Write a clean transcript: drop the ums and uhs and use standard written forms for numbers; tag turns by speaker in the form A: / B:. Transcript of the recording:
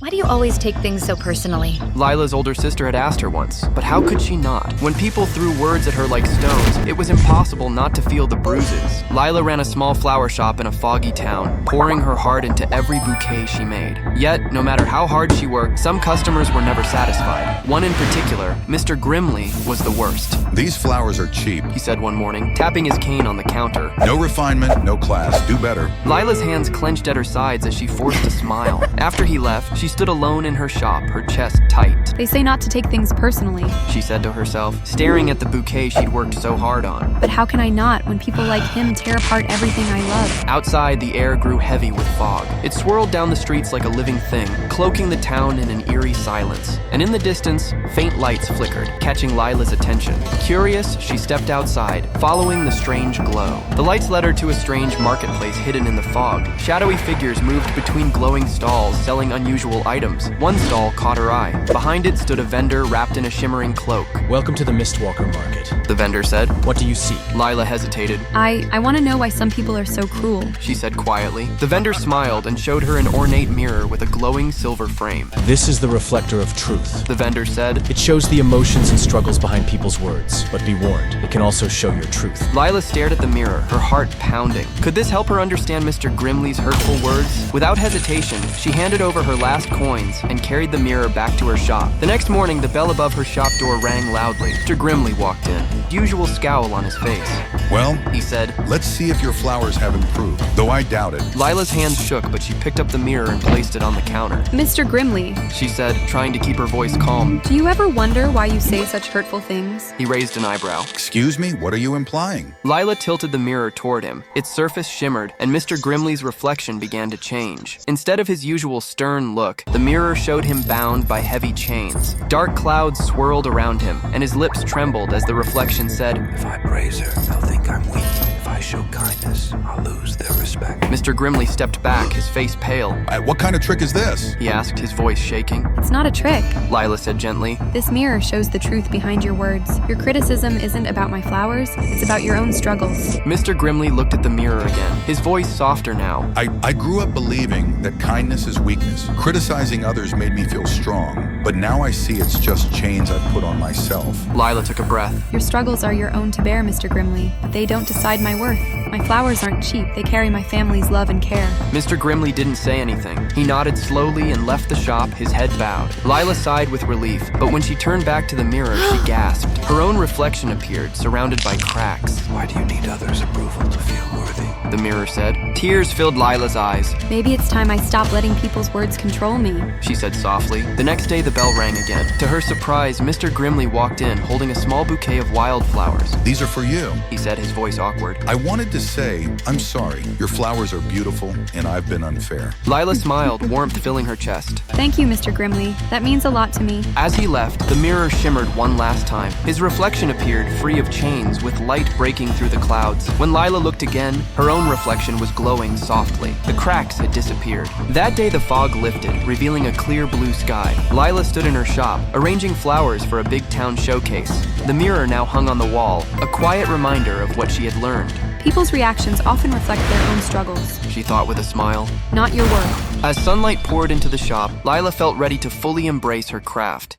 A: Why do you always take things so personally?
B: Lila's older sister had asked her once, but how could she not? When people threw words at her like stones, it was impossible not to feel the bruises. Lila ran a small flower shop in a foggy town, pouring her heart into every bouquet she made. Yet, no matter how hard she worked, some customers were never satisfied. One in particular, Mr. Grimley, was the worst.
C: These flowers are cheap,
B: He said one morning, tapping his cane on the counter.
C: no refinement, no class, do better.
B: Lila's hands clenched at her sides as she forced a smile. After he left, she stood alone in her shop, her chest tight.
D: They say not to take things personally.
B: She said to herself, staring at the bouquet she'd worked so hard on.
D: But how can I not when people like him tear apart everything I love?
B: Outside, the air grew heavy with fog. It swirled down the streets like a living thing, cloaking the town in an eerie silence. And in the distance, faint lights flickered, catching Lila's attention. Curious, she stepped outside, following the strange glow. The lights led her to a strange marketplace hidden in the fog. Shadowy figures moved between glowing stalls, selling unusual items. One stall caught her eye. Behind it stood a vendor wrapped in a shimmering cloak.
E: Welcome to the Mistwalker Market.
B: The vendor said.
E: What do you seek?
B: Lila hesitated.
D: I want to know why some people are so cruel.
B: She said quietly. The vendor smiled and showed her an ornate mirror with a glowing silver frame.
E: This is the reflector of truth.
B: The vendor said.
E: It shows the emotions and struggles behind people's words, but be warned, it can also show your truth.
B: Lila stared at the mirror, her heart pounding. Could this help her understand Mr. Grimley's hurtful words? Without hesitation, she handed over her last coins and carried the mirror back to her shop. The next morning, the bell above her shop door rang loudly. Mr. Grimley walked in, usual scowl on his face.
C: Well,
B: He said.
C: let's see if your flowers have improved, though I doubt it.
B: Lila's hands shook, but she picked up the mirror and placed it on the counter.
D: Mr. Grimley,
B: She said, trying to keep her voice calm.
D: do you ever wonder why you say such hurtful things?
B: He raised an eyebrow.
C: Excuse me, what are you implying?
B: Lila tilted the mirror toward him. Its surface shimmered, and Mr. Grimley's reflection began to change. Instead of his usual stern look, the mirror showed him bound by heavy chains. Dark clouds swirled around him, and his lips trembled as the reflection said,
F: If I praise her, they'll think I'm weak. If I show kindness, I'll lose their respect.
B: Mr. Grimley stepped back, his face pale.
C: What kind of trick is this?
B: He asked, his voice shaking.
D: It's not a trick.
B: Lila said gently.
D: This mirror shows the truth behind your words. Your criticism isn't about my flowers, it's about your own struggles.
B: Mr. Grimley looked at the mirror again, his voice softer now.
C: I grew up believing that kindness is weakness. Criticizing others made me feel strong, but now I see it's just chains I've put on myself.
B: Lila took a breath.
D: Your struggles are your own to bear, Mr. Grimley, but they don't decide my worth. My flowers aren't cheap, they carry my family's love and care.
B: Mr. Grimley didn't say anything. He nodded slowly and left the shop, his head bowed. Lila sighed with relief, but when she turned back to the mirror, she gasped. Her own reflection appeared, surrounded by cracks.
F: Why do you need others' approval to feel worthy?
B: The mirror said. Tears filled Lila's eyes.
D: Maybe it's time I stop letting people's words control me.
B: She said softly. The next day, the bell rang again. To her surprise, Mr. Grimley walked in, holding a small bouquet of wildflowers.
C: These are for you.
B: He said, his voice awkward.
C: I wanted to say, I'm sorry. Your flowers are beautiful, and I've been unfair.
B: Lila smiled, warmth filling her chest.
D: Thank you, Mr. Grimley. That means a lot to me.
B: As he left, the mirror shimmered one last time. His reflection appeared, free of chains, with light breaking through the clouds. When Lila looked again, her own reflection was glowing softly. The cracks had disappeared. That day, the fog lifted, revealing a clear blue sky. Lila stood in her shop, arranging flowers for a big town showcase. The mirror now hung on the wall, a quiet reminder of what she had learned.
D: People's reactions often reflect their own struggles,
B: She thought with a smile.
D: not your worth.
B: As sunlight poured into the shop, Lila felt ready to fully embrace her craft.